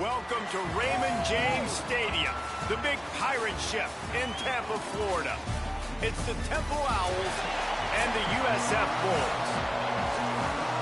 Welcome to Raymond James Stadium, the big pirate ship in Tampa, Florida. It's the Temple Owls and the USF Bulls.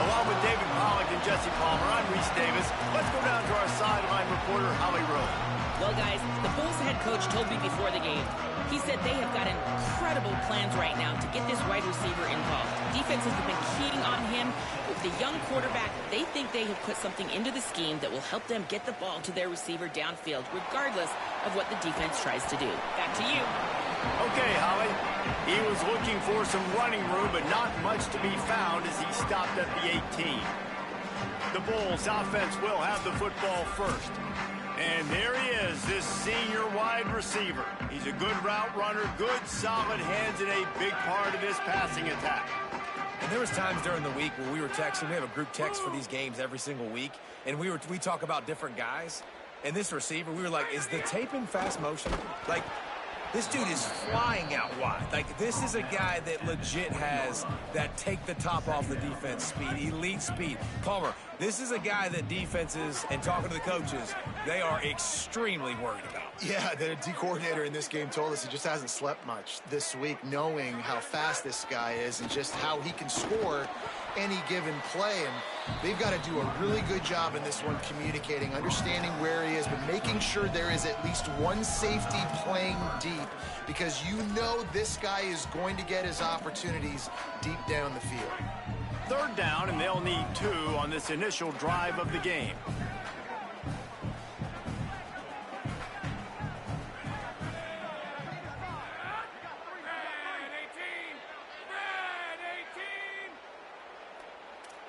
Along with David Pollack and Jesse Palmer, I'm Reese Davis. Let's go down to our sideline reporter, Holly Rowe. Well, guys, the Bulls head coach told me before the game. He said they have got incredible plans right now to get this wide receiver involved. Defenses have been keying on him. With the young quarterback, they think they have put something into the scheme that will help them get the ball to their receiver downfield, regardless of what the defense tries to do. Back to you. Okay, Holly. He was looking for some running room, but not much to be found as he stopped at the 18. The Bulls offense will have the football first. And there he is, this senior wide receiver. He's a good route runner, good solid hands, and a big part of his passing attack. And there was times during the week where we were texting. We have a group text for these games every single week, and we talk about different guys. And this receiver, we were like, is the tape in fast motion? Like, this dude is flying out wide. Like, this is a guy that legit has that take the top off the defense speed, elite speed. Palmer, this is a guy that defenses, and talking to the coaches, they are extremely worried about. Yeah, the D coordinator in this game told us he just hasn't slept much this week, knowing how fast this guy is and just how he can score any given play. And they've got to do a really good job in this one communicating, understanding where he is, but making sure there is at least one safety playing deep, because you know this guy is going to get his opportunities deep down the field. Third down, and they'll need 2 on this initial drive of the game.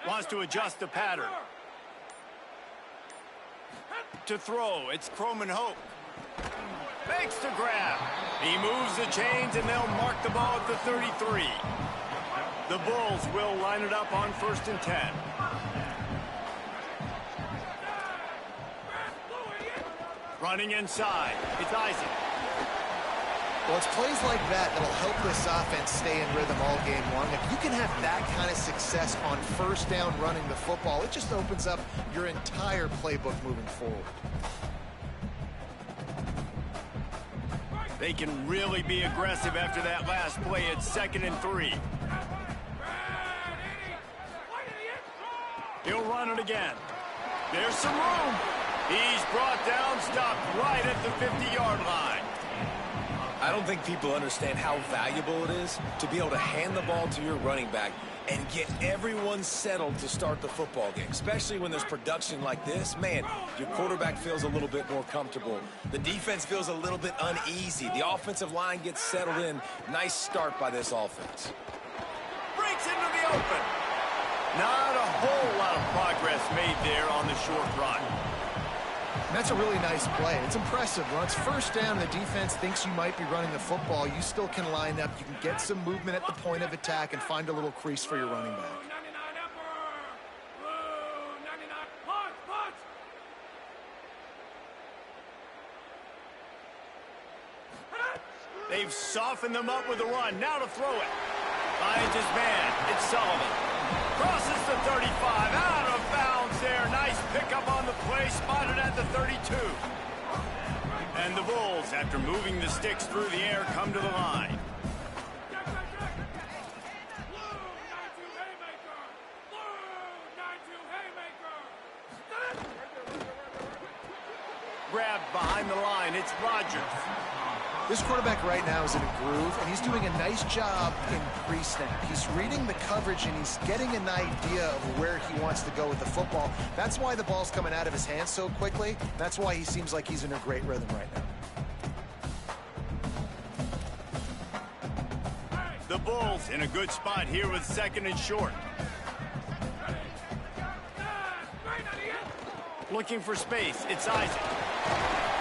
Wants to adjust the pattern. To throw, it's Croman Hope. Makes the grab. He moves the chains, and they'll mark the ball at the 33. The Bulls will line it up on 1st and 10. Running inside, it's Isaac. Well, it's plays like that that'll help this offense stay in rhythm all game long. If you can have that kind of success on 1st down running the football, it just opens up your entire playbook moving forward. They can really be aggressive after that last play. It's 2nd and 3. He'll run it again. There's some room. He's brought down, stopped right at the 50-yard line. I don't think people understand how valuable it is to be able to hand the ball to your running back and get everyone settled to start the football game, especially when there's production like this. Man, your quarterback feels a little bit more comfortable. The defense feels a little bit uneasy. The offensive line gets settled in. Nice start by this offense. Breaks into the open. Not a whole lot of progress made there on the short run. And that's a really nice play. It's impressive. Once 1st down, the defense thinks you might be running the football. You still can line up. You can get some movement at the point of attack and find a little crease for your running back. They've softened them up with a run. Now to throw it. Finds his man. It's Sullivan. Crosses the 35. Out of bounds there. Nice pickup on the play. Spotted at the 32. And the Bulls, after moving the sticks through the air, come to the line. Grabbed behind the line. It's Rogers. This quarterback right now is in a groove, and he's doing a nice job in pre-snap. He's reading the coverage, and he's getting an idea of where he wants to go with the football. That's why the ball's coming out of his hands so quickly. That's why he seems like he's in a great rhythm right now. The Bulls in a good spot here with 2nd and short. Looking for space. It's Isaac.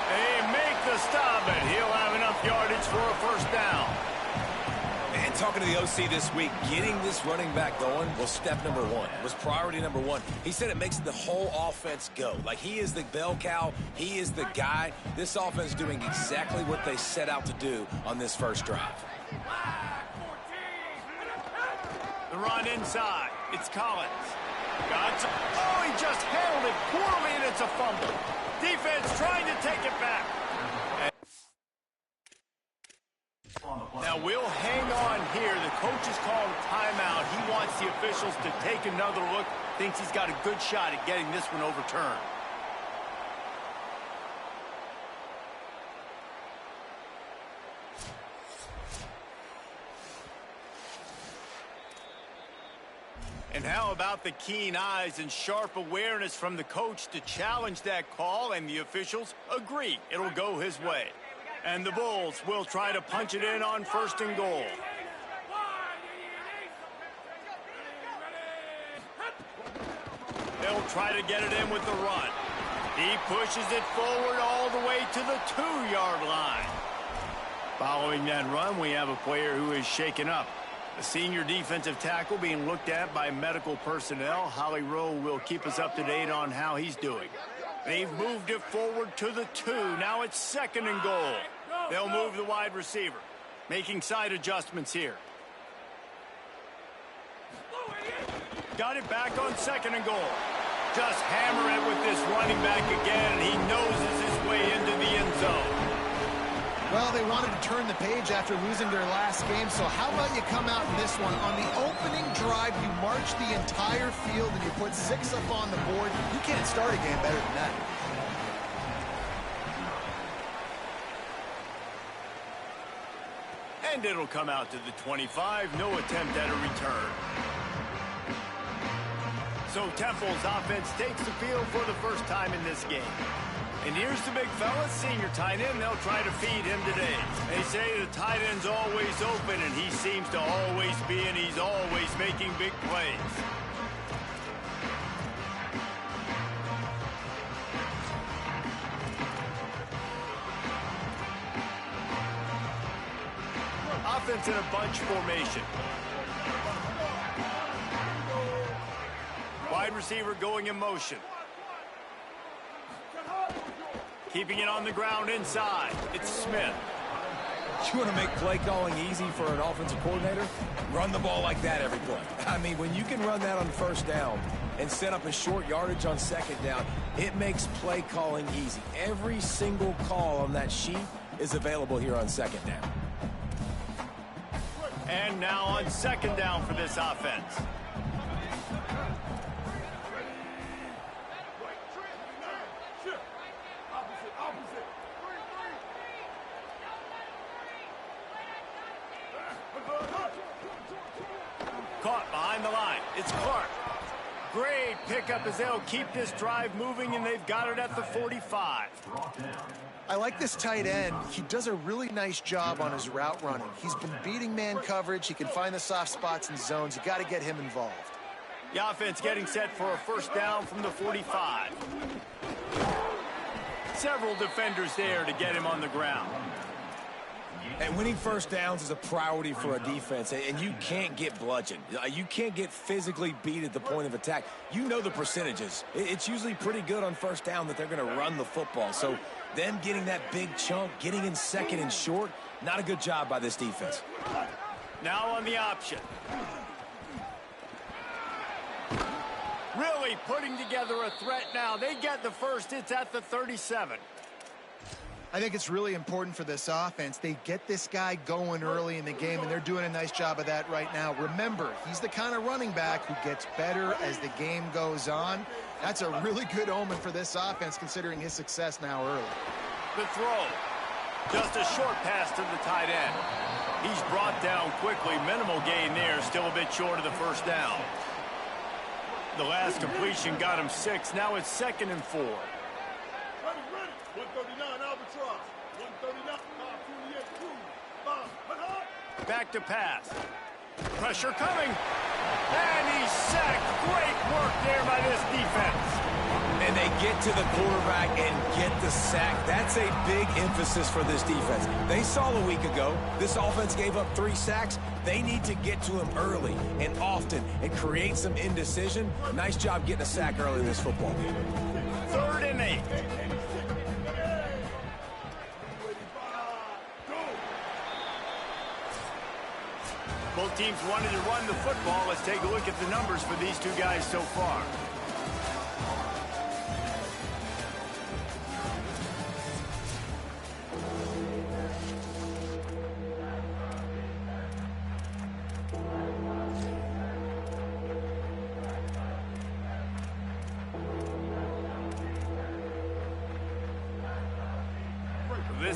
They make the stop, and he'll have enough yardage for a 1st down. And talking to the OC this week, getting this running back going was step number 1, was priority number 1. He said it makes the whole offense go. Like, he is the bell cow. He is the guy. This offense is doing exactly what they set out to do on this 1st drive. The run inside. It's Collins. Oh, he just handled it poorly, and it's a fumble. Defense trying to take it back. Now we'll hang on here. The coach has called a timeout. He wants the officials to take another look. Thinks he's got a good shot at getting this one overturned. And how about the keen eyes and sharp awareness from the coach to challenge that call, and the officials agree it'll go his way. And the Bulls will try to punch it in on 1st and goal. They'll try to get it in with the run. He pushes it forward all the way to the 2-yard line. Following that run, we have a player who is shaken up. A senior defensive tackle being looked at by medical personnel. Holly Rowe will keep us up to date on how he's doing. They've moved it forward to the 2. Now it's 2nd and goal. They'll move the wide receiver, making side adjustments here. Got it back on 2nd and goal. Just hammer it with this running back again, and he noses his way into the end zone. Well, they wanted to turn the page after losing their last game, so how about you come out in this one? On the opening drive, you march the entire field and you put 6 up on the board. You can't start a game better than that. And it'll come out to the 25. No attempt at a return. So Temple's offense takes the field for the first time in this game. And here's the big fella, senior tight end. They'll try to feed him today. They say the tight end's always open, and he seems to always be, and he's always making big plays. Offense in a bunch formation. Wide receiver going in motion. Keeping it on the ground inside. It's Smith. You want to make play calling easy for an offensive coordinator? Run the ball like that every play. I mean, when you can run that on 1st down and set up a short yardage on 2nd down, it makes play calling easy. Every single call on that sheet is available here on 2nd down. And now on 2nd down for this offense. Caught behind the line. It's Clark. Great pickup as they'll keep this drive moving, and they've got it at the 45. I like this tight end. He does a really nice job on his route running. He's been beating man coverage. He can find the soft spots and zones. You got to get him involved. The offense getting set for a 1st down from the 45. Several defenders there to get him on the ground. And winning 1st downs is a priority for a defense, and you can't get bludgeoned. You can't get physically beat at the point of attack. You know the percentages. It's usually pretty good on 1st down that they're going to run the football. So them getting that big chunk, getting in 2nd and short, not a good job by this defense. Now on the option. Really putting together a threat now. They get the 1st. It's at the 37. I think it's really important for this offense. They get this guy going early in the game, and they're doing a nice job of that right now. Remember, he's the kind of running back who gets better as the game goes on. That's a really good omen for this offense, considering his success now early. The throw. Just a short pass to the tight end. He's brought down quickly. Minimal gain there. Still a bit short of the 1st down. The last completion got him 6. Now it's 2nd and 4. Back to pass. Pressure coming. And he's sacked. Great work there by this defense. And they get to the quarterback and get the sack. That's a big emphasis for this defense. They saw a week ago, this offense gave up 3 sacks. They need to get to him early and often and create some indecision. Nice job getting a sack early in this football game. 3rd and 8. Both teams wanted to run the football. Let's take a look at the numbers for these two guys so far.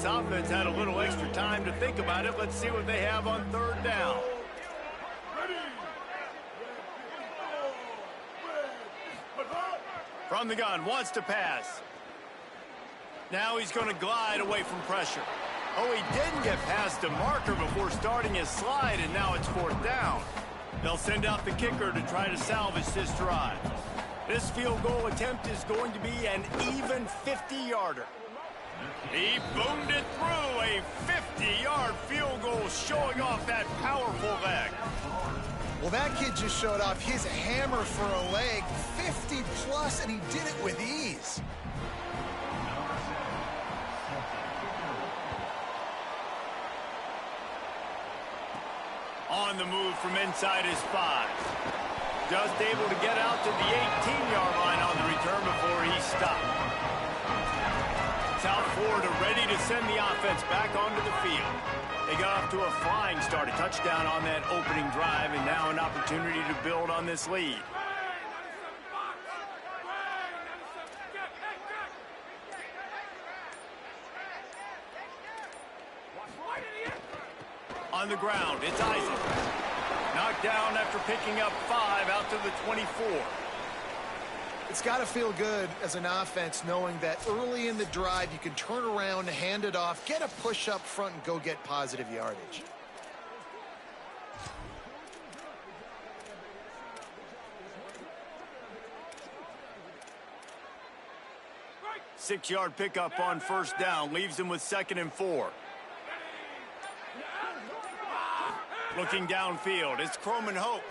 this offense had a little extra time to think about it. Let's see what they have on third down. From the gun, wants to pass. Now he's going to glide away from pressure. Oh, he didn't get past a marker before starting his slide, and now it's fourth down. They'll send out the kicker to try to salvage this drive. This field goal attempt is going to be an even 50-yarder. He boomed it through, a 50-yard field goal showing off that powerful leg. Well, that kid just showed off his hammer for a leg, 50-plus, and he did it with ease. On the move from inside his 5. Just able to get out to the 18-yard line on the return before he stopped. South Florida ready to send the offense back onto the field. They got off to a flying start, a touchdown on that opening drive, and now an opportunity to build on this lead. On the ground, it's Isaac. Knocked down after picking up 5 out to the 24. It's got to feel good as an offense knowing that early in the drive you can turn around, hand it off, get a push up front, and go get positive yardage. Six-yard pickup on first down leaves them with 2nd and 4. Looking downfield, it's Croman Hope.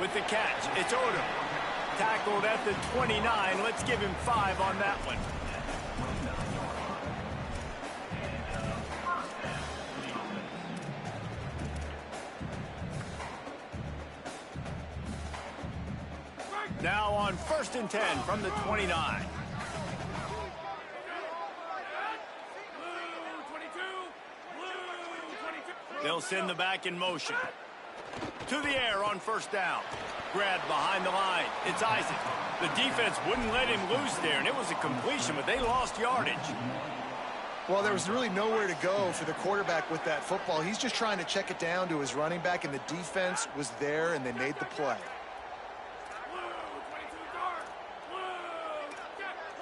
With the catch, it's Odom. Tackled at the 29. Let's give him 5 on that one. Now on 1st and 10 from the 29. They'll send the back in motion. To the air on first down. Grabbed behind the line. It's Isaac. The defense wouldn't let him loose there, and it was a completion, but they lost yardage. Well, there was really nowhere to go for the quarterback with that football. He's just trying to check it down to his running back, and the defense was there, and they made the play.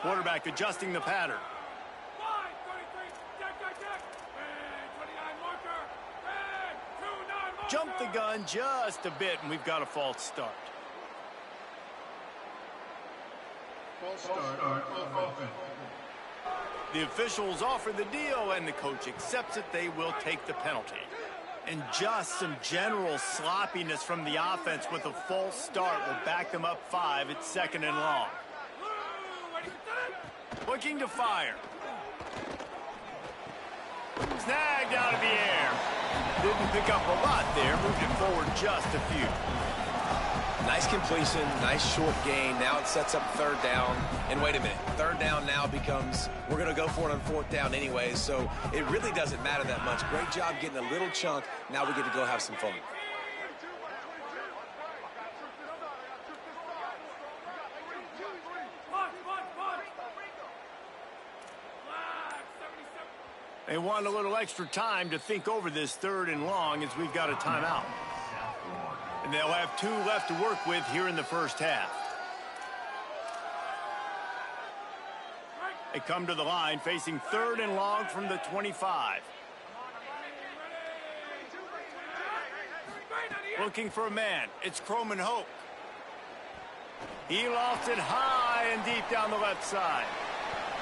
Quarterback adjusting the pattern. Jumped the gun just a bit, and we've got a false start. False start on offense. The officials offer the deal, and the coach accepts it. They will take the penalty. And just some general sloppiness from the offense with a false start will back them up 5. It's 2nd and long. Looking to fire. Snagged out of the air. Didn't pick up a lot there. Moved it forward just a few. Nice completion, nice short gain. Now it sets up 3rd down. And wait a minute, 3rd down now becomes, we're going to go for it on 4th down anyway, so it really doesn't matter that much. Great job getting a little chunk. Now we get to go have some fun. They want a little extra time to think over this 3rd and long as we've got a timeout. And they'll have 2 left to work with here in the first half. They come to the line facing 3rd and long from the 25. Looking for a man. It's Croman Hope. He lofts it high and deep down the left side.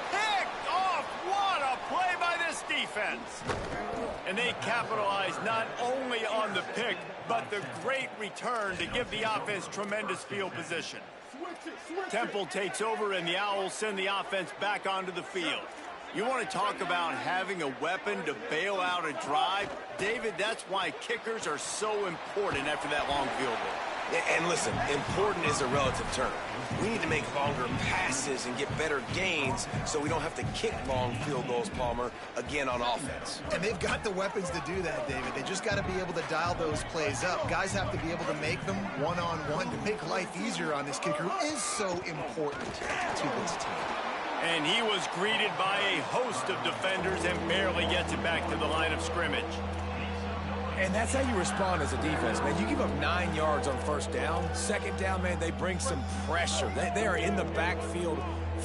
Picked off. What a play by this defense. And they capitalize not only on the pick, but the great return to give the offense tremendous field position. Temple takes over, and the Owls send the offense back onto the field. You want to talk about having a weapon to bail out a drive? David, that's why kickers are so important after that long field goal. And listen, important is a relative term. We need to make longer passes and get better gains so we don't have to kick long field goals, Palmer, again on offense. And they've got the weapons to do that, David. They just got to be able to dial those plays up. Guys have to be able to make them one-on-one to make life easier on this kicker who is so important to this team. And he was greeted by a host of defenders and barely gets it back to the line of scrimmage. And that's how you respond as a defense, man. You give up 9 yards on first down. Second down, man, they bring some pressure. They are in the backfield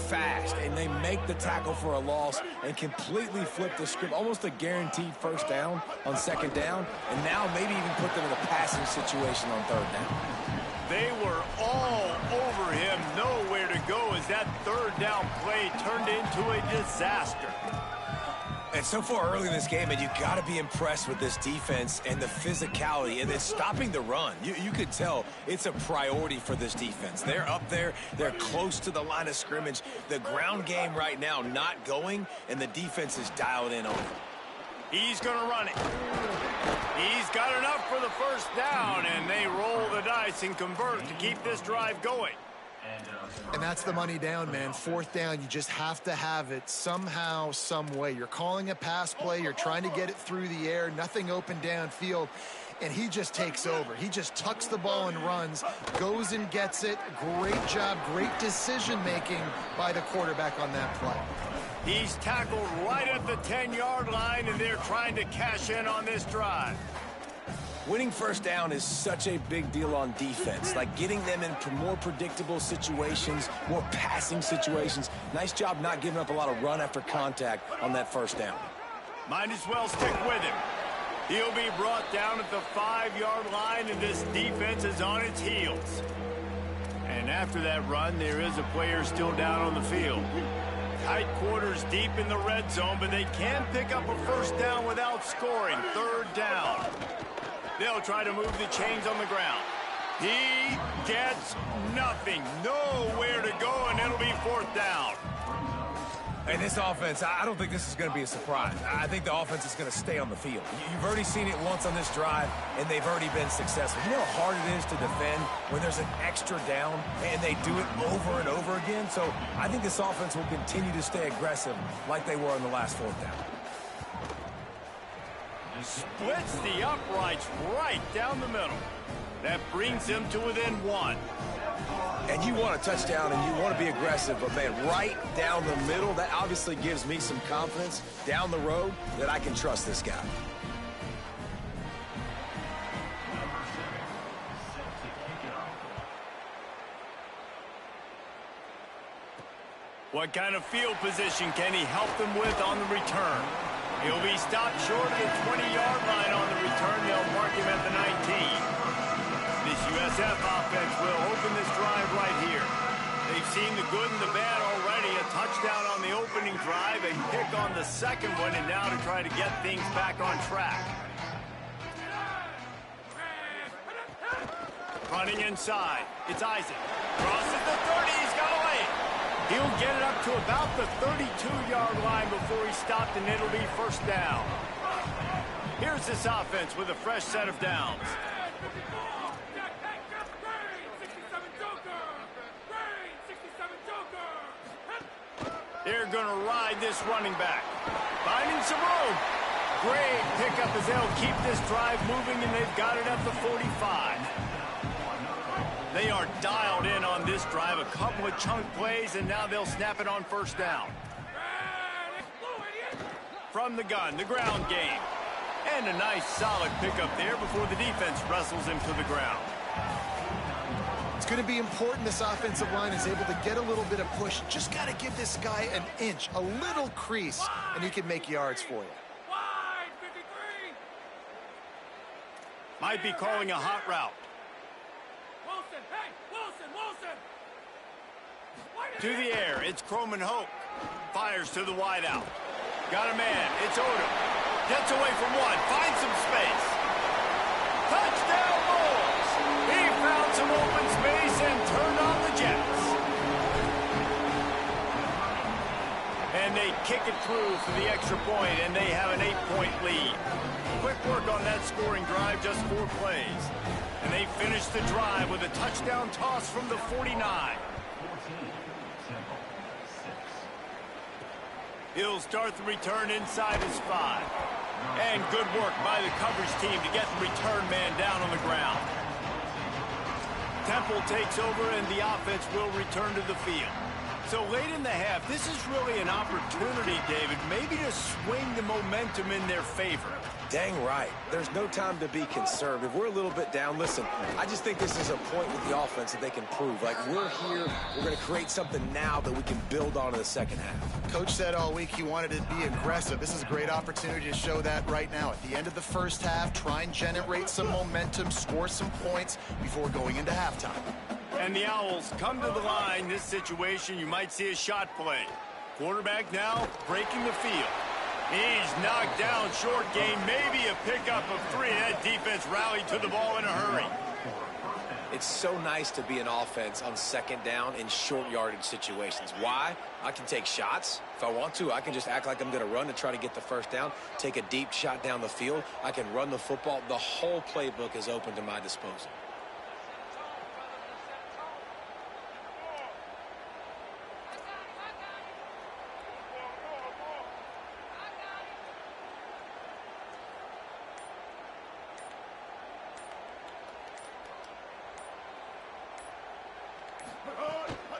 fast, and they make the tackle for a loss and completely flip the script. Almost a guaranteed first down on second down, and now maybe even put them in a passing situation on third down. They were all over him, nowhere to go as that third down play turned into a disaster. And so far early in this game, and you got to be impressed with this defense and the physicality and then stopping the run. You could tell it's a priority for this defense. They're up there. They're close to the line of scrimmage. The ground game right now not going, and the defense is dialed in on it. He's going to run it. He's got enough for the first down, and they roll the dice and convert to keep this drive going. And that's the money down, man. Fourth down, you just have to have it somehow, some way. You're calling a pass play. You're trying to get it through the air. Nothing open downfield. And he just takes over. He just tucks the ball and runs, goes and gets it. Great job, great decision-making by the quarterback on that play. He's tackled right at the 10-yard line, and they're trying to cash in on this drive. Winning first down is such a big deal on defense, like getting them into more predictable situations, more passing situations. Nice job not giving up a lot of run after contact on that first down. Might as well stick with him. He'll be brought down at the 5-yard line, and this defense is on its heels. And after that run, there is a player still down on the field. Tight quarters deep in the red zone, but they can pick up a first down without scoring. Third down. They'll try to move the chains on the ground. He gets nothing. Nowhere to go, and it'll be fourth down. And this offense, I don't think this is going to be a surprise. I think the offense is going to stay on the field. You've already seen it once on this drive, and they've already been successful. You know how hard it is to defend when there's an extra down, and they do it over and over again? So I think this offense will continue to stay aggressive like they were on the last fourth down. Splits the uprights right down the middle. That brings him to within 1. And you want a touchdown and you want to be aggressive, but man, right down the middle, that obviously gives me some confidence down the road that I can trust this guy. What kind of field position can he help them with on the return? He'll be stopped short of the 20-yard line on the return. They'll mark him at the 19. This USF offense will open this drive right here. They've seen the good and the bad already. A touchdown on the opening drive, a pick on the second one, and now to try to get things back on track. Running inside. It's Isaac. Crosses the 30. He's got away. He'll get it up to about the 32-yard line before he's stopped, and it'll be first down. Here's this offense with a fresh set of downs. They're going to ride this running back. Finding some room. Great pickup as they'll keep this drive moving, and they've got it at the 45. They are dialed in on this drive. A couple of chunk plays, and now they'll snap it on first down. From the gun, the ground game. And a nice solid pickup there before the defense wrestles him to the ground. It's going to be important this offensive line is able to get a little bit of push. Just got to give this guy an inch, a little crease, and he can make yards for you. Might be calling a hot route. To the air, it's Croman-Hoke. Fires to the wideout. Got a man, it's Odom. Gets away from one, finds some space. Touchdown Bulls! He found some open space and turned on the Jets. And they kick it through for the extra point, and they have an 8-point lead. Quick work on that scoring drive, just 4 plays. And they finish the drive with a touchdown toss from the 49. He'll start the return inside his 5. And good work by the coverage team to get the return man down on the ground. Temple takes over, and the offense will return to the field. So late in the half, this is really an opportunity, David, maybe to swing the momentum in their favor. Dang right. There's no time to be conservative. We're a little bit down. Listen, I just think this is a point with the offense that they can prove. Like, we're here, we're going to create something now that we can build on in the second half. Coach said all week he wanted to be aggressive. This is a great opportunity to show that right now. At the end of the first half, try and generate some momentum, score some points before going into halftime. And the Owls come to the line. This situation, you might see a shot play. Quarterback now breaking the field. He's knocked down short game, maybe a pickup of 3. That defense rallied to the ball in a hurry. It's so nice to be an offense on second down in short yardage situations. Why? I can take shots. If I want to, I can just act like I'm going to run to try to get the first down, take a deep shot down the field. I can run the football. The whole playbook is open to my disposal.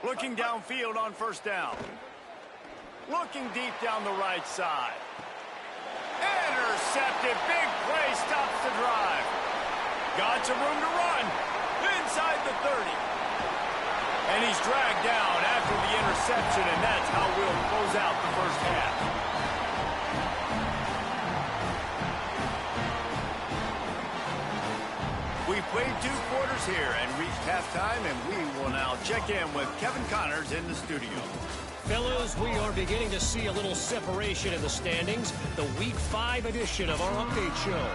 Looking downfield on first down. Looking deep down the right side. Intercepted. Big play stops the drive. Got some room to run. Inside the 30. And he's dragged down after the interception, and that's how we'll close out the first half. We've played 2 quarters here and reached halftime, and we will now check in with Kevin Connors in the studio. Fellows, we are beginning to see a little separation in the standings. The Week 5 edition of our update show.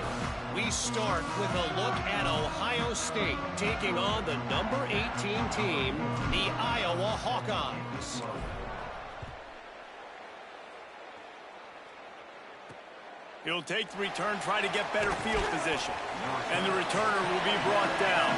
We start with a look at Ohio State taking on the number 18 team, the Iowa Hawkeyes. He'll take the return, try to get better field position. And the returner will be brought down.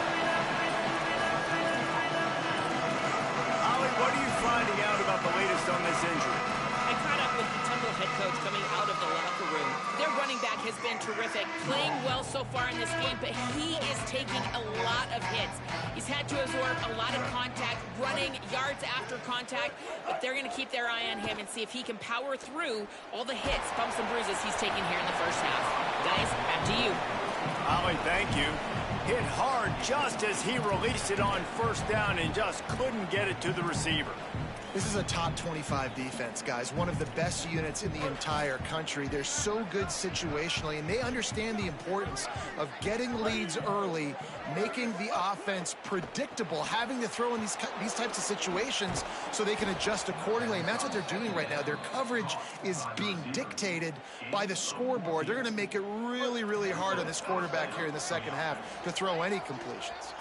Ollie, what are you finding out about the latest on this injury? I caught up with the Temple head coach coming out of the locker room. Their running back has been terrific, playing well so far in this game, but he is taking a lot of hits. He's had to absorb a lot of contact, running yards after contact, but they're going to keep their eye on him and see if he can power through all the hits, bumps, and bruises he's taken here in the first half. Guys, back to you. Ollie, thank you. Hit hard just as he released it on first down and just couldn't get it to the receiver. This is a top 25 defense, guys. One of the best units in the entire country. They're so good situationally, and they understand the importance of getting leads early, making the offense predictable, having to throw in these types of situations so they can adjust accordingly. And that's what they're doing right now. Their coverage is being dictated by the scoreboard. They're going to make it really, really hard on this quarterback here in the second half to throw any completions.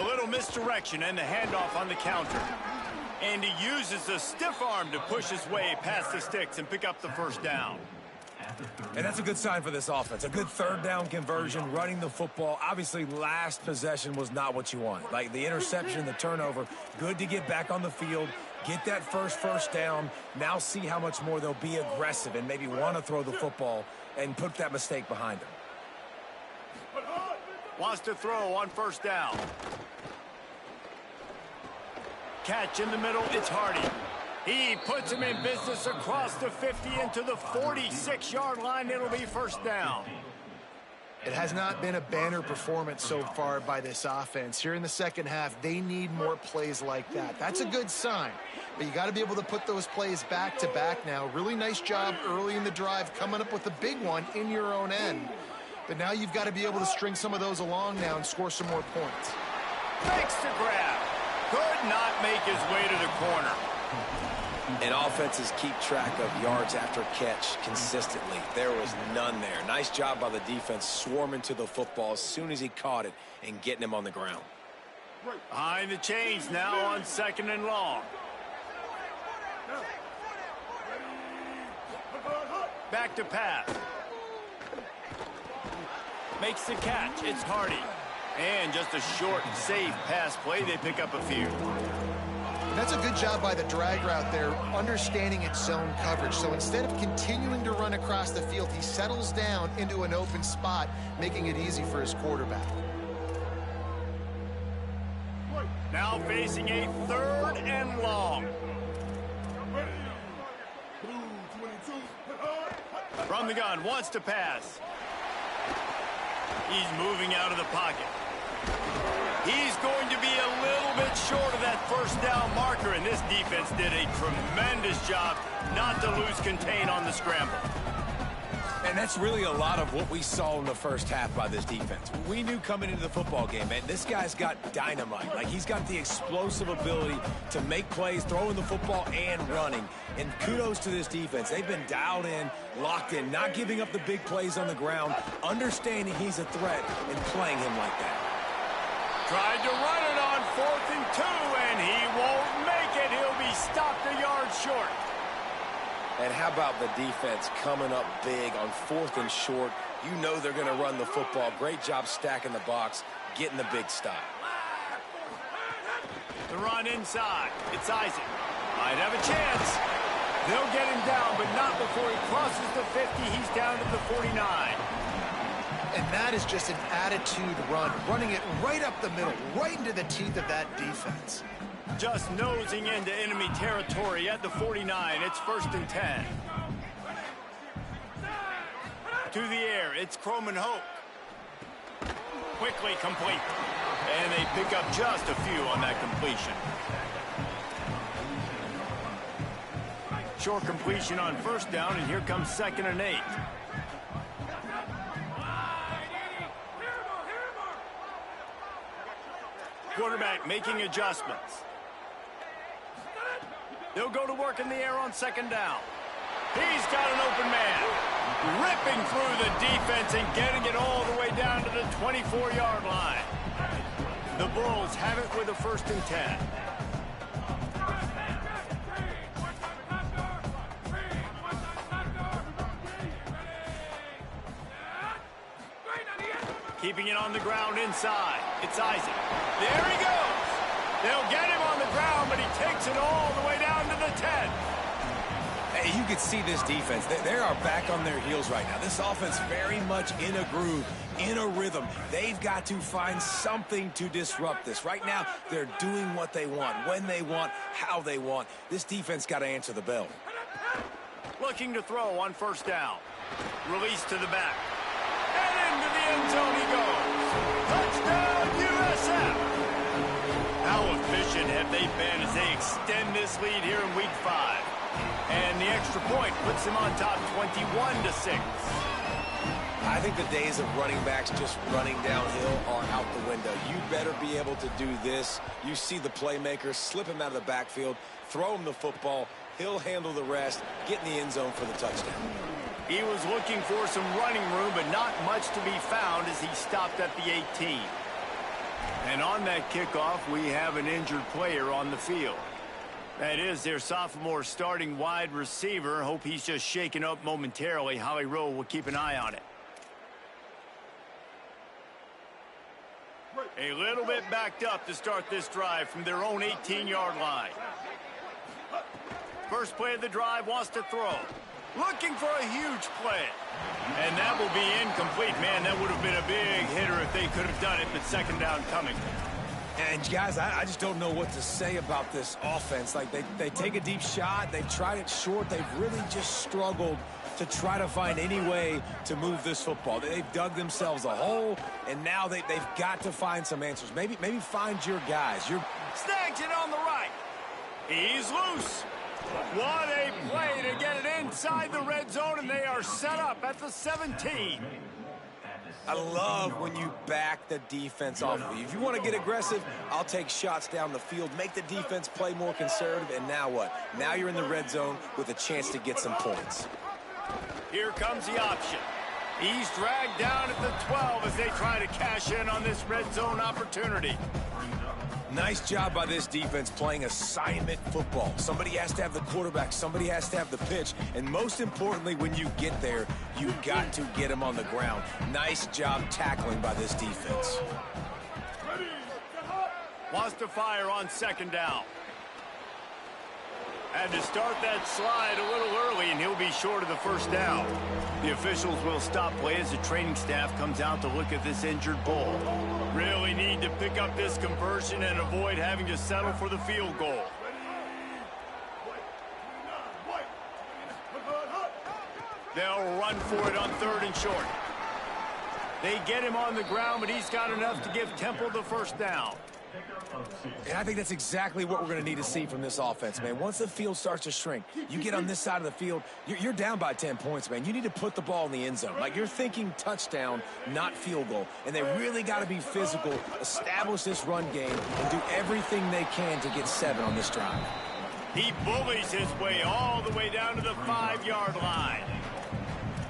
A little misdirection and the handoff on the counter. And he uses the stiff arm to push his way past the sticks and pick up the first down. And that's a good sign for this offense. A good third down conversion, running the football. Obviously, last possession was not what you wanted. Like the interception, the turnover, good to get back on the field, get that first down. Now see how much more they'll be aggressive and maybe want to throw the football and put that mistake behind them. Wants to throw on first down. Catch in the middle, it's Hardy. He puts him in business across the 50 into the 46-yard line. It'll be first down. It has not been a banner performance so far by this offense. Here in the second half, they need more plays like that. That's a good sign, but you got to be able to put those plays back to back now. Really nice job early in the drive, coming up with a big one in your own end. But now you've got to be able to string some of those along now and score some more points. Makes the grab. Could not make his way to the corner. And offenses keep track of yards after catch consistently. There was none there. Nice job by the defense swarming to the football as soon as he caught it and getting him on the ground. Behind the chains now on second and long. Back to pass. Makes the catch. It's Hardy. And just a short, safe pass play. They pick up a few. That's a good job by the drag route there, understanding its zone coverage. So instead of continuing to run across the field, he settles down into an open spot, making it easy for his quarterback. Now facing a 3rd and long. From the gun, wants to pass. He's moving out of the pocket. He's going to be a little bit short of that first down marker, and this defense did a tremendous job not to lose contain on the scramble. And that's really a lot of what we saw in the first half by this defense. We knew coming into the football game, man, this guy's got dynamite. Like, he's got the explosive ability to make plays, throwing the football and running. And kudos to this defense. They've been dialed in, locked in, not giving up the big plays on the ground, understanding he's a threat, and playing him like that. Tried to run it on 4th and 2, and he won't make it. He'll be stopped a yard short. And how about the defense coming up big on 4th and short? You know they're going to run the football. Great job stacking the box, getting the big stop. The run inside. It's Isaac. Might have a chance. They'll get him down, but not before he crosses the 50. He's down to the 49. And that is just an attitude run, running it right up the middle, right into the teeth of that defense. Just nosing into enemy territory at the 49. It's 1st and 10. To the air, it's GHOGH. Quickly complete. And they pick up just a few on that completion. Short completion on 1st down, and here comes 2nd and 8. Quarterback making adjustments. They'll go to work in the air on 2nd down. He's got an open man. Ripping through the defense and getting it all the way down to the 24-yard line. The Bulls have it with a 1st and 10. Keeping it on the ground inside. It's Isaac. There he goes. They'll get him on the ground, but he takes it all the way down to the 10. Hey, you can see this defense. They are back on their heels right now. This offense very much in a groove, in a rhythm. They've got to find something to disrupt this. Right now, they're doing what they want, when they want, how they want. This defense got to answer the bell. Looking to throw on 1st down. Release to the back. And into the end zone he goes. Touchdown, USF! How efficient have they been as they extend this lead here in Week 5? And the extra point puts them on top 21-6. I think the days of running backs just running downhill are out the window. You better be able to do this. You see the playmaker, slip him out of the backfield, throw him the football. He'll handle the rest, get in the end zone for the touchdown. He was looking for some running room, but not much to be found as he stopped at the 18. And on that kickoff, we have an injured player on the field. That is their sophomore starting wide receiver. Hope he's just shaken up momentarily. Howie Rowe will keep an eye on it. A little bit backed up to start this drive from their own 18-yard line. First play of the drive, wants to throw. Looking for a huge play. And that will be incomplete. Man, that would have been a big hitter if they could have done it, but 2nd down coming. And, guys, I just don't know what to say about this offense. Like, they take a deep shot. They've tried it short. They've really just struggled to try to find any way to move this football. They've dug themselves a hole, and now they've got to find some answers. Maybe find your guys. Snags it on the right. He's loose. What a play to get it inside the red zone, and they are set up at the 17. I love when you back the defense off of you. If you want to get aggressive, I'll take shots down the field, make the defense play more conservative, and now what? Now you're in the red zone with a chance to get some points. Here comes the option. He's dragged down at the 12 as they try to cash in on this red zone opportunity. Nice job by this defense playing assignment football. Somebody has to have the quarterback. Somebody has to have the pitch. And most importantly, when you get there, you got to get him on the ground. Nice job tackling by this defense. Wants to fire on 2nd down. Had to start that slide a little early, and he'll be short of the first down. The officials will stop play as the training staff comes out to look at this injured bull. Really need to pick up this conversion and avoid having to settle for the field goal. They'll run for it on 3rd and short. They get him on the ground, but he's got enough to give Temple the first down. And I think that's exactly what we're going to need to see from this offense, man. Once the field starts to shrink, you get on this side of the field, you're down by 10 points, man. You need to put the ball in the end zone. Like, you're thinking touchdown, not field goal. And they really got to be physical, establish this run game, and do everything they can to get 7 on this drive. He bullies his way all the way down to the 5-yard line.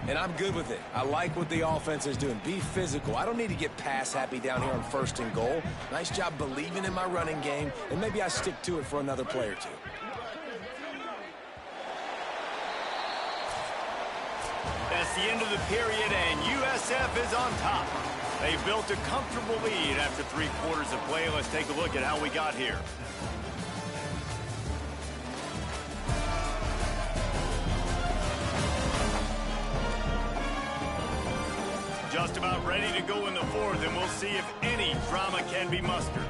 And I'm good with it. I like what the offense is doing. Be physical. I don't need to get pass happy down here on 1st and goal. Nice job believing in my running game, and maybe I stick to it for another play or two. That's the end of the period, and USF is on top. They built a comfortable lead after 3 quarters of play. Let's take a look at how we got here. Just about ready to go in the 4th, and we'll see if any drama can be mustered.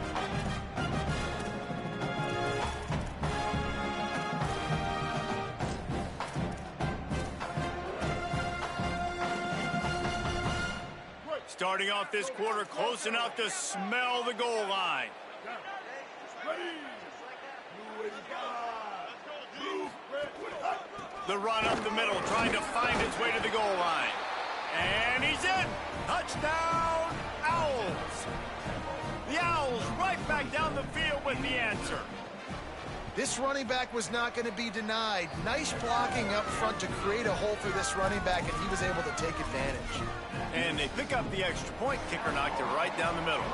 Starting off this quarter close enough to smell the goal line. The run up the middle, trying to find its way to the goal line. And he's in! Touchdown, Owls! The Owls right back down the field with the answer. This running back was not going to be denied. Nice blocking up front to create a hole for this running back, and he was able to take advantage. And they pick up the extra point. Kicker knocked it right down the middle.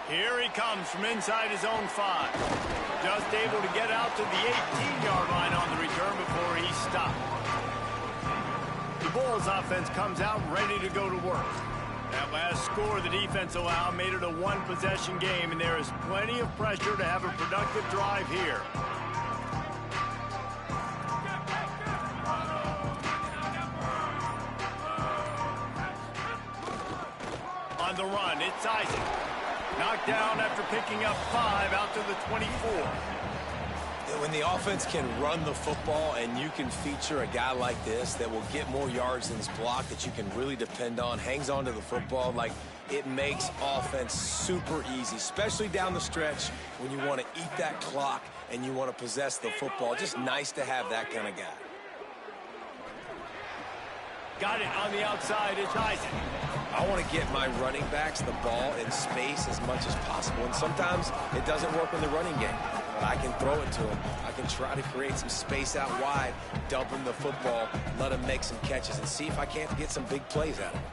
Here he comes from inside his own 5. Just able to get out to the 18-yard line on the return before he stopped. The Bulls offense comes out ready to go to work. That last score the defense allowed made it a 1-possession game, and there is plenty of pressure to have a productive drive here. On the run, it's Isaac. Knocked down after picking up 5 out to the 24. When the offense can run the football and you can feature a guy like this that will get more yards than his block, that you can really depend on, hangs on to the football, like, it makes offense super easy, especially down the stretch when you want to eat that clock and you want to possess the football. Just nice to have that kind of guy. Got it on the outside. It's Isaac. I want to get my running backs the ball in space as much as possible, and sometimes it doesn't work in the running game. But I can throw it to him. I can try to create some space out wide, dump him the football, let him make some catches, and see if I can't get some big plays out of him.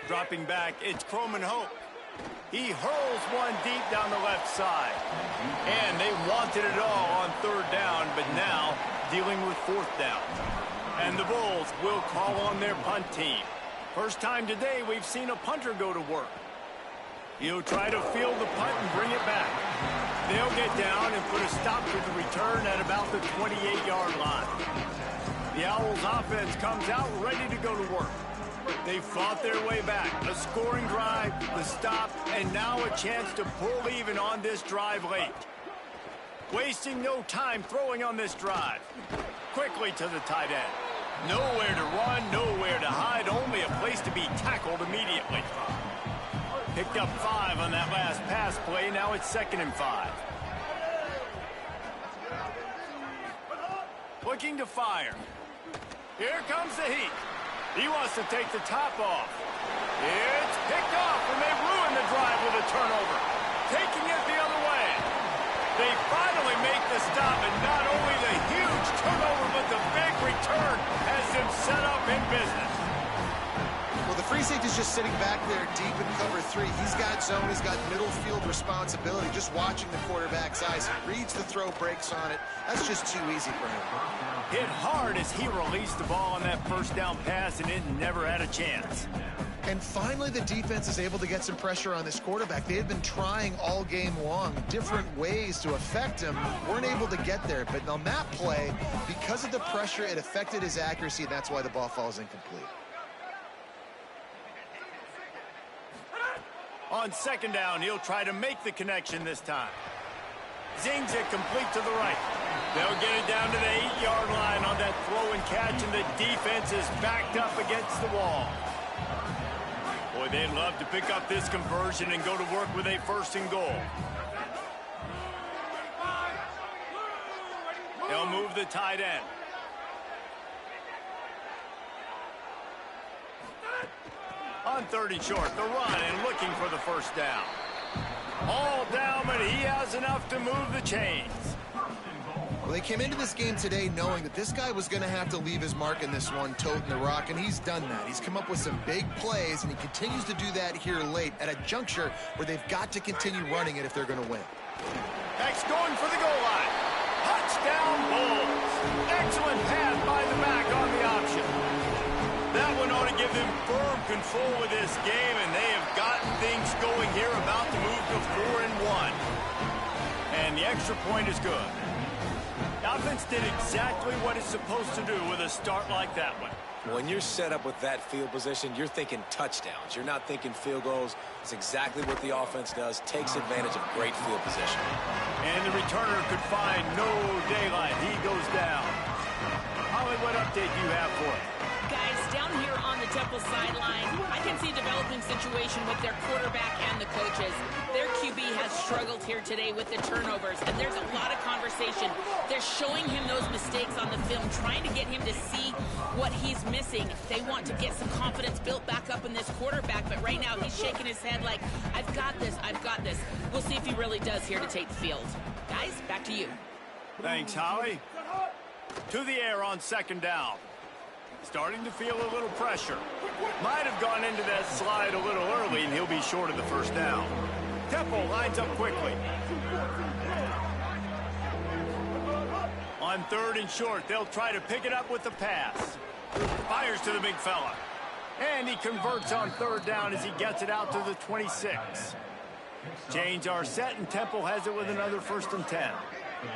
Dropping back, it's Croman Hope. He hurls one deep down the left side. And they wanted it all on 3rd down, but now dealing with 4th down. And the Bulls will call on their punt team. First time today we've seen a punter go to work. He'll try to field the punt and bring it back. They'll get down and put a stop to the return at about the 28-yard line. The Owls offense comes out ready to go to work. They fought their way back. A scoring drive, the stop, and now a chance to pull even on this drive late. Wasting no time throwing on this drive. Quickly to the tight end. Nowhere to run, nowhere to hide, only a place to be tackled immediately. Picked up 5 on that last pass play. Now it's 2nd and 5. Looking to fire. Here comes the heat. He wants to take the top off. It's picked off, and they ruin the drive with a turnover. Taking it the other way. They finally make the stop, and not only the huge turnover, but the big return has them set up in business. Well, the free safety's just sitting back there deep in cover 3. He's got zone. He's got middle field responsibility. Just watching the quarterback's eyes. He reads the throw, breaks on it. That's just too easy for him. Hit hard as he released the ball on that first down pass, and it never had a chance. And finally, the defense is able to get some pressure on this quarterback. They had been trying all game long different ways to affect him. Weren't able to get there. But on that play, because of the pressure, it affected his accuracy, and that's why the ball falls incomplete. On second down, he'll try to make the connection this time. Zings it complete to the right. They'll get it down to the 8-yard line on that throw and catch, and the defense is backed up against the wall. Boy, they'd love to pick up this conversion and go to work with a 1st and goal. They'll move the tight end. On 3rd and short, the run and looking for the 1st down. All down, but he has enough to move the chains. Well, they came into this game today knowing that this guy was going to have to leave his mark in this one, toting the rock, and he's done that. He's come up with some big plays, and he continues to do that here late at a juncture where they've got to continue running it if they're going to win. X going for the goal line. Touchdown Bulls. Excellent pass by the back on the option. That one ought to give them firm control of this game, and they have gotten things going here, about to move to 4-1. And the extra point is good. The offense did exactly what it's supposed to do with a start like that one. When you're set up with that field position, you're thinking touchdowns. You're not thinking field goals. It's exactly what the offense does, takes advantage of great field position. And the returner could find no daylight. He goes down. Holly, what update do you have for us? Guys, down here on the Temple sideline, I can see a developing situation with their quarterback and the coaches. Their QB has struggled here today with the turnovers, and there's a lot of conversation. They're showing him those mistakes on the film, trying to get him to see what he's missing. They want to get some confidence built back up in this quarterback, but right now he's shaking his head like, I've got this, I've got this. We'll see if he really does here to take the field. Guys, back to you. Thanks, Holly. To the air on 2nd down. Starting to feel a little pressure. Might have gone into that slide a little early, and he'll be short of the 1st down. Temple lines up quickly. On 3rd and short, they'll try to pick it up with the pass. Fires to the big fella. And he converts on 3rd down as he gets it out to the 26. Chains are set, and Temple has it with another 1st and 10.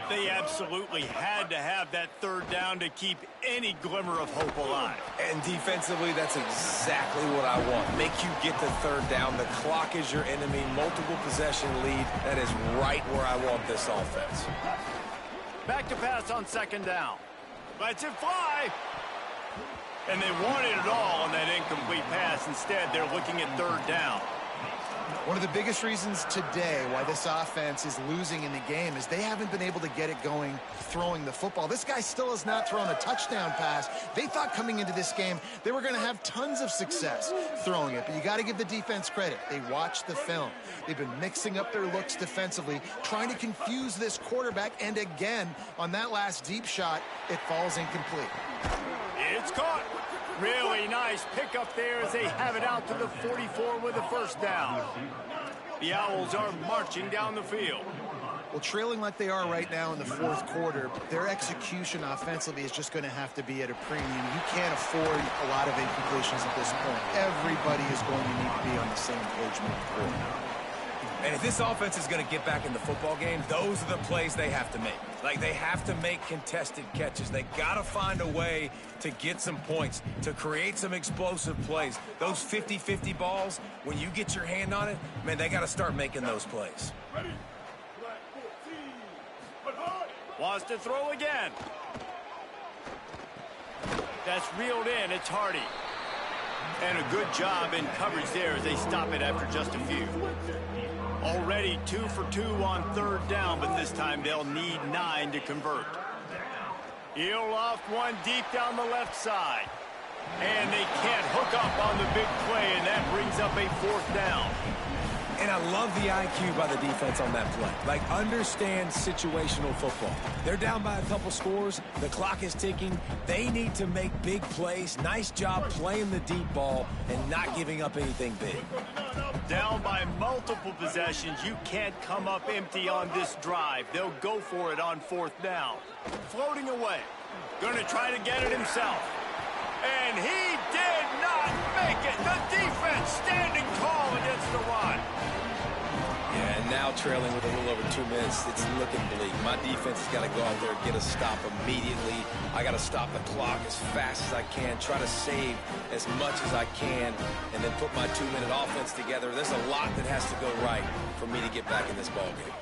They absolutely had to have that 3rd down to keep any glimmer of hope alive. And defensively, that's exactly what I want. Make you get the 3rd down. The clock is your enemy. Multiple possession lead. That is right where I want this offense. Back to pass on 2nd down. Lets it fly. And they wanted it all on that incomplete pass. Instead, they're looking at 3rd down. One of the biggest reasons today why this offense is losing in the game is they haven't been able to get it going throwing the football. This guy still has not thrown a touchdown pass. They thought coming into this game they were going to have tons of success throwing it, but you got to give the defense credit. They watched the film. They've been mixing up their looks defensively, trying to confuse this quarterback, and again, on that last deep shot, it falls incomplete. It's caught. Really nice pickup there as they have it out to the 44 with the 1st down. The Owls are marching down the field. Well, trailing like they are right now in the 4th quarter, their execution offensively is just going to have to be at a premium. You can't afford a lot of incompletions at this point. Everybody is going to need to be on the same page moving forward. And if this offense is going to get back in the football game, those are the plays they have to make. Like, they have to make contested catches. They got to find a way to get some points, to create some explosive plays. Those 50-50 balls, when you get your hand on it, man, they got to start making those plays. Wants to throw again. That's reeled in. It's Hardy. And a good job in coverage there as they stop it after just a few. Already 2 for 2 on 3rd down, but this time they'll need 9 to convert. He'll loft one deep down the left side. And they can't hook up on the big play, and that brings up a 4th down. And I love the IQ by the defense on that play. Like, understand situational football. They're down by a couple scores. The clock is ticking. They need to make big plays. Nice job playing the deep ball and not giving up anything big. Down by multiple possessions, you can't come up empty on this drive. They'll go for it on 4th down. Floating away. Going to try to get it himself. And he did not make it. The defense standing tall against the run. Yeah, and now trailing with a little over 2 minutes, it's looking bleak. My defense has got to go out there and get a stop immediately. I got to stop the clock as fast as I can, try to save as much as I can, and then put my 2-minute offense together. There's a lot that has to go right for me to get back in this ballgame.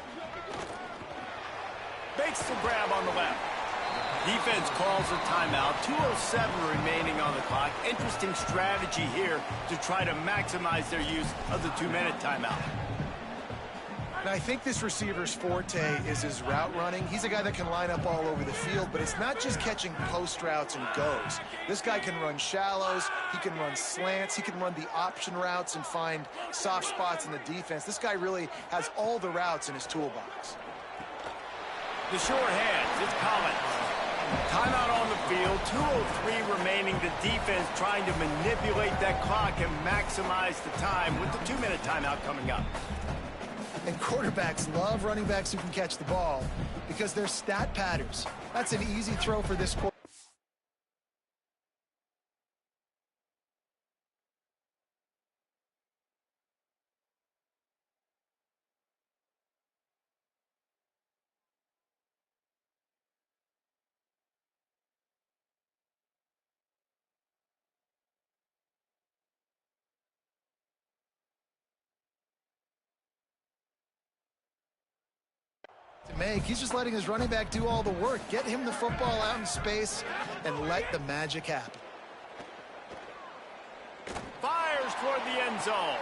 Makes the grab on the left. Defense calls a timeout. 2:07 remaining on the clock. Interesting strategy here to try to maximize their use of the 2-minute timeout. And I think this receiver's forte is his route running. He's a guy that can line up all over the field, but it's not just catching post routes and goes. This guy can run shallows, he can run slants, he can run the option routes and find soft spots in the defense. This guy really has all the routes in his toolbox. The short hands, it's Collins. Timeout on the field, 2:03 remaining. The defense trying to manipulate that clock and maximize the time with the 2-minute timeout coming up. And quarterbacks love running backs who can catch the ball because they're stat patterns. That's an easy throw for this quarterback. He's just letting his running back do all the work. Get him the football out in space and let the magic happen. Fires toward the end zone.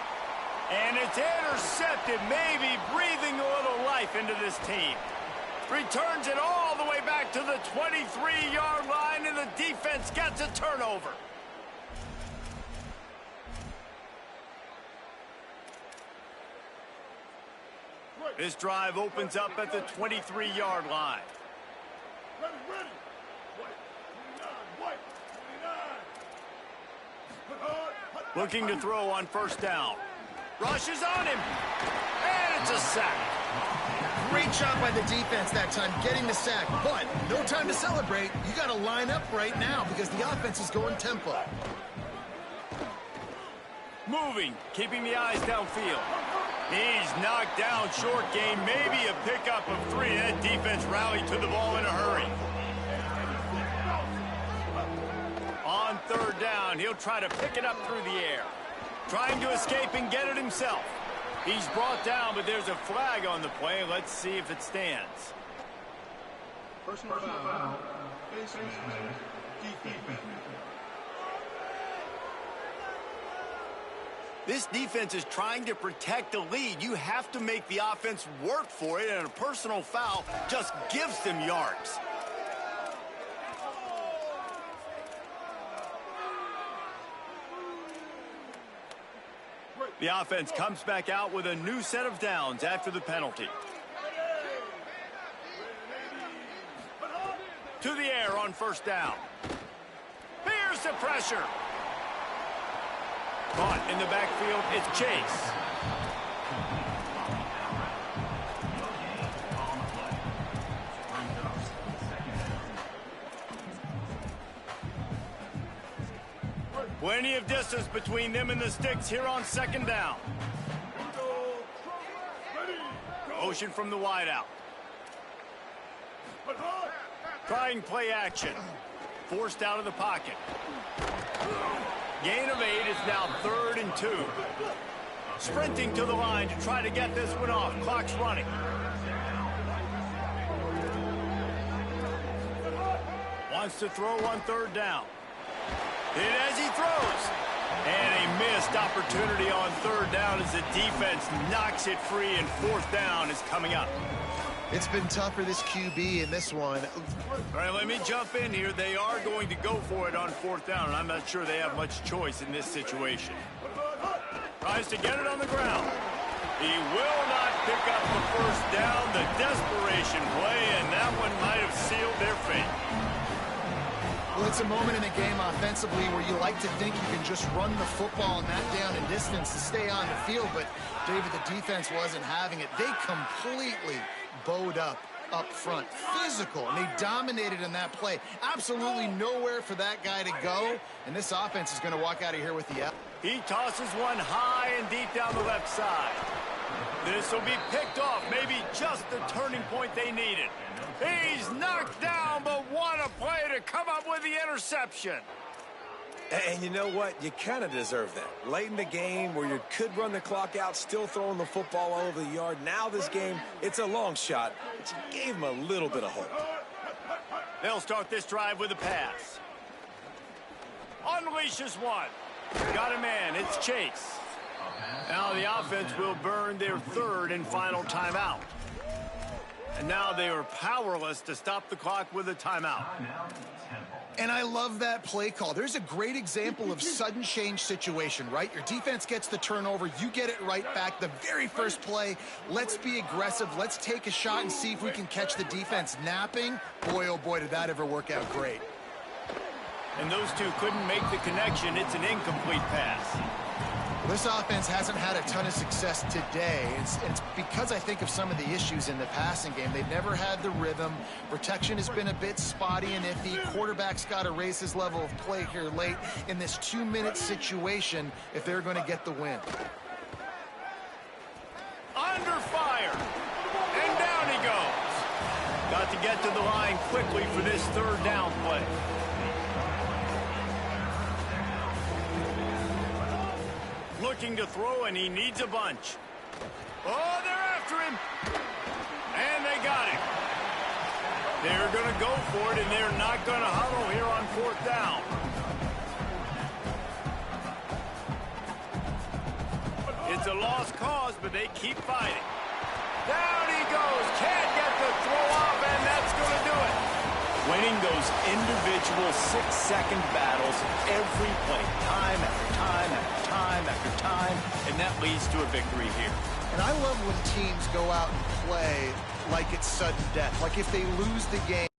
And it's intercepted, maybe breathing a little life into this team. Returns it all the way back to the 23-yard line, and the defense gets a turnover. This drive opens up at the 23-yard line. Ready. White. 29. Looking to throw on 1st down. Rushes on him. And it's a sack. Great job by the defense that time, getting the sack. But no time to celebrate. You got to line up right now because the offense is going tempo. Moving, keeping the eyes downfield. He's knocked down, short gain, maybe a pickup of 3. That defense rallied to the ball in a hurry. On 3rd down, he'll try to pick it up through the air. Trying to escape and get it himself. He's brought down, but there's a flag on the play. Let's see if it stands. Personal foul. Baseman. Defense. This defense is trying to protect the lead. You have to make the offense work for it, and a personal foul just gives them yards. The offense comes back out with a new set of downs after the penalty. To the air on 1st down. Here's the pressure. Caught in the backfield, it's Chase. Plenty of distance between them and the sticks here on 2nd down. Motion from the wideout. Trying play action. Forced out of the pocket. Gain of 8 is now 3rd and 2. Sprinting to the line to try to get this one off. Clock's running. Wants to throw on 3rd down. Hit as he throws. And a missed opportunity on 3rd down as the defense knocks it free, and 4th down is coming up. It's been tough for this QB in this one. All right, let me jump in here. They are going to go for it on 4th down, and I'm not sure they have much choice in this situation. Tries to get it on the ground. He will not pick up the first down. The desperation play, and that one might have sealed their fate. Well, it's a moment in the game offensively where you like to think you can just run the football in that down and distance to stay on the field, but David, the defense wasn't having it. They completely bowed up front, physical, and they dominated in that play. Absolutely nowhere for that guy to go, and this offense is going to walk out of here with the L. He tosses one high and deep down the left side. This will be picked off, maybe just the turning point they needed. He's knocked down, but what a play to come up with the interception. And you know what? You kind of deserve that. Late in the game where you could run the clock out, still throwing the football all over the yard. Now this game, it's a long shot, but you gave him a little bit of hope. They'll start this drive with a pass. Unleashes one. Got a man. It's Chase. Now the offense will burn their third and final timeout. And now they are powerless to stop the clock with a timeout. And I love that play call. There's a great example of sudden change situation, right? Your defense gets the turnover. You get it right back. The very first play, let's be aggressive. Let's take a shot and see if we can catch the defense napping. Boy, oh boy, did that ever work out great. And those two couldn't make the connection. It's an incomplete pass. This offense hasn't had a ton of success today. It's because I think of some of the issues in the passing game. They've never had the rhythm. Protection has been a bit spotty and iffy. Quarterback's got to raise his level of play here late in this 2-minute situation if they're going to get the win. Under fire. And down he goes. Got to get to the line quickly for this third down play. Looking to throw, and he needs a bunch. Oh, they're after him. And they got him. They're going to go for it, and they're not going to huddle here on fourth down. It's a lost cause, but they keep fighting. Down he goes. Can't get the throw off, and that's going to do it. Winning those individual 6-second battles every play, time after time after time after time, and that leads to a victory here. And I love when teams go out and play like it's sudden death. Like if they lose the game.